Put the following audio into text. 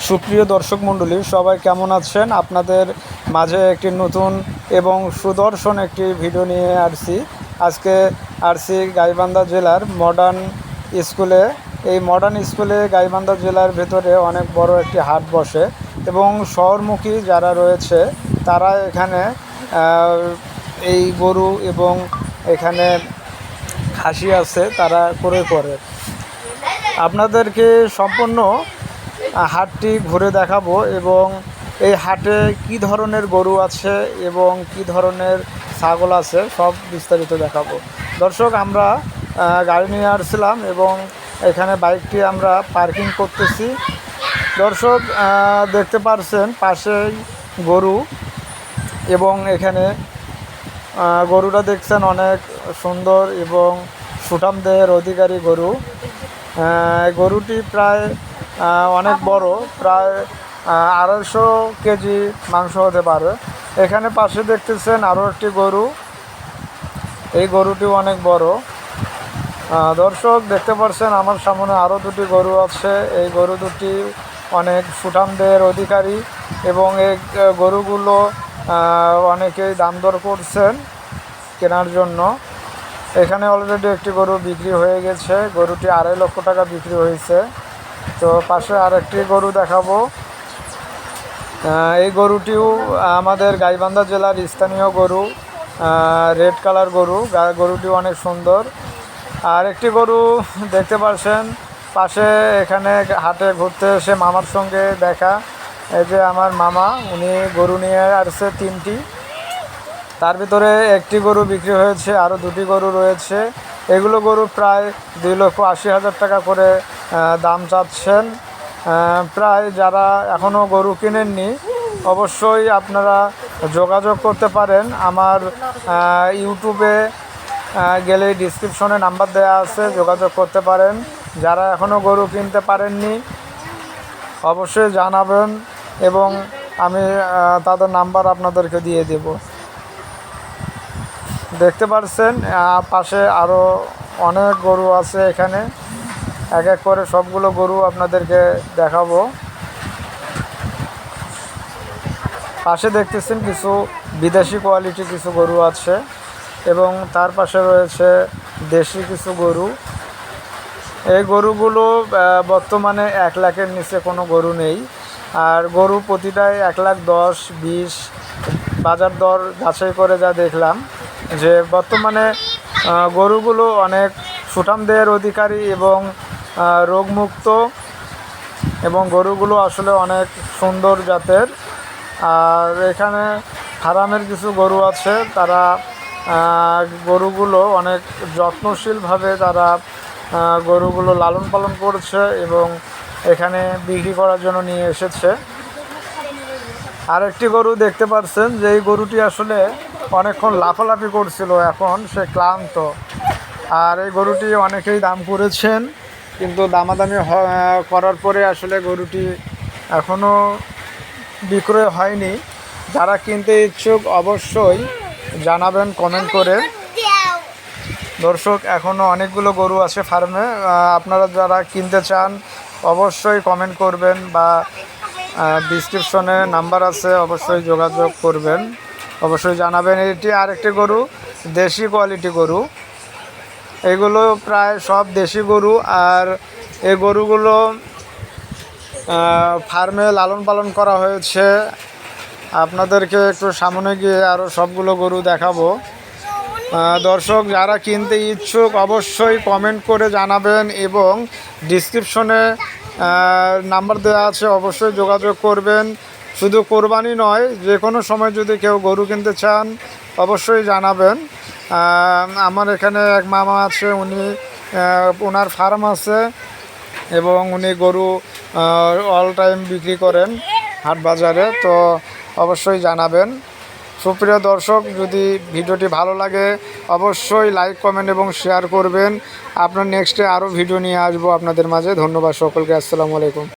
সুপ্রিয় দর্শক মণ্ডলী, সবাই কেমন আছেন? আপনাদের মাঝে একটি নতুন এবং সুদর্শন একটি ভিডিও নিয়ে আজকে আসছি গাইবান্ধা জেলার মডার্ন স্কুলে। এই মডার্ন স্কুলে গাইবান্ধা জেলার ভেতরে অনেক বড় একটি হাট বসে এবং শহরমুখী যারা রয়েছে তারা এখানে এই গরু এবং এখানে খাসি আছে তারা ক্রয় করে। আপনাদেরকে সম্পূর্ণ হাটটি ঘুরে দেখাবো এবং এই হাটে কি ধরনের গরু আছে এবং কি ধরনের ছাগল আছে সব বিস্তারিত দেখাবো। দর্শক, আমরা গাড়ি নিয়ে আসছিলাম এবং এখানে বাইকটি আমরা পার্কিং করতেছি। দর্শক, দেখতে পাচ্ছেন পাশেই গরু এবং এখানে গরুটা দেখছেন অনেক সুন্দর এবং সুঠাম দেহের অধিকারী গরু। গরুটি প্রায় অনেক বড়, প্রায় 250 কেজি মাংস হতে পারে। এখানে পাশে দেখতেছেন আরও একটি গরু, এই গরুটিও অনেক বড়। দর্শক, দেখতে পাচ্ছেন আমার সামনে আরও দুটি গরু আছে। এই গরু দুটি অনেক সুঠাম দেহের অধিকারী এবং এই গরুগুলো অনেকেই দাম দর করছেন কেনার জন্য। এখানে অলরেডি একটি গরু বিক্রি হয়ে গেছে, গরুটি 2.5 লক্ষ টাকা বিক্রি হয়েছে। তো পাশে আরেকটি গরু দেখাবো। এই গরুটিও আমাদের গাইবান্ধা জেলার স্থানীয় গরু, রেড কালার গরু। গরুটি অনেক সুন্দর। আর একটি গরু দেখতে পাচ্ছেন পাশে, এখানে হাটে ঘুরতে এসে মামার সঙ্গে দেখা। এই যে আমার মামা, উনি গরু নিয়ে আসছে 3টি। তার ভিতরে একটি গরু বিক্রি হয়েছে, আরও 2টি গরু রয়েছে। এগুলো গরু প্রায় 2,80,000 টাকা করে দাম চাচ্ছেন। প্রায় যারা এখনও গরু কিনেননি অবশ্যই আপনারা যোগাযোগ করতে পারেন। আমার ইউটিউবে গেলে ডিসক্রিপশনে নাম্বার দেওয়া আছে, যোগাযোগ করতে পারেন। যারা এখনও গরু কিনতে পারেননি অবশ্যই জানাবেন এবং আমি তাদের নাম্বার আপনাদেরকে দিয়ে দেব। দেখতে পাচ্ছেন পাশে আরও অনেক গরু আছে। এখানে এক এক করে সবগুলো গরু আপনাদেরকে দেখাবো। পাশে দেখতেছেন কিছু বিদেশি কোয়ালিটি কিছু গরু আছে এবং তার পাশে রয়েছে দেশি কিছু গরু। এই গরুগুলো বর্তমানে 1 লাখের নিচে কোনো গরু নেই। আর গরু প্রতিটাই 1,10,000, 20 বাজার দর যাচাই করে যা দেখলাম যে বর্তমানে গরুগুলো অনেক সুঠাম দেহের অধিকারী এবং রোগমুক্ত এবং গরুগুলো আসলে অনেক সুন্দর জাতের। আর এখানে ফার্মের কিছু গরু আছে, তারা গরুগুলো অনেক যত্নশীলভাবে তারা গরুগুলো লালন পালন করছে এবং এখানে বিক্রি করার জন্য নিয়ে এসেছে। আরেকটি গরু দেখতে পাচ্ছেন যে এই গরুটি আসলে অনেকক্ষণ লাফালাফি করছিল, এখন সে ক্লান্ত। আর এই গরুটি অনেকেই দাম করেছেন, কিন্তু দামাদামি করার পরে আসলে গরুটি এখনও বিক্রয় হয়নি। যারা কিনতে ইচ্ছুক অবশ্যই জানাবেন কমেন্ট করে। দর্শক, এখনও অনেকগুলো গরু আছে ফার্মে। আপনারা যারা কিনতে চান অবশ্যই কমেন্ট করবেন বা ডিসক্রিপশনে নাম্বার আছে, অবশ্যই যোগাযোগ করবেন, অবশ্যই জানাবেন। এটি আরেকটি গরু, দেশি কোয়ালিটি গরু। এগুলো প্রায় সব দেশি গরু। আর এই গরুগুলো ফার্মে লালন পালন করা হয়েছে। আপনাদেরকে একটু সামনে গিয়ে আরও সবগুলো গরু দেখাবো। দর্শক, যারা কিনতে ইচ্ছুক অবশ্যই কমেন্ট করে জানাবেন এবং ডিসক্রিপশনে নাম্বার দেওয়া আছে, অবশ্যই যোগাযোগ করবেন। শুধু কোরবানি নয়, যে কোনো সময় যদি কেউ গরু কিনতে চান অবশ্যই জানাবেন। আমার এখানে এক মামা আছে, ওনার ফার্ম আছে এবং উনি গরু অল টাইম বিক্রি করেন হাট বাজারে। তো অবশ্যই জানাবেন। সুপ্রিয় দর্শক, যদি ভিডিওটি ভালো লাগে অবশ্যই লাইক, কমেন্ট এবং শেয়ার করবেন। আপনার নেক্সটে আরও ভিডিও নিয়ে আসবো আপনাদের মাঝে। ধন্যবাদ সকলকে। আসসালামু আলাইকুম।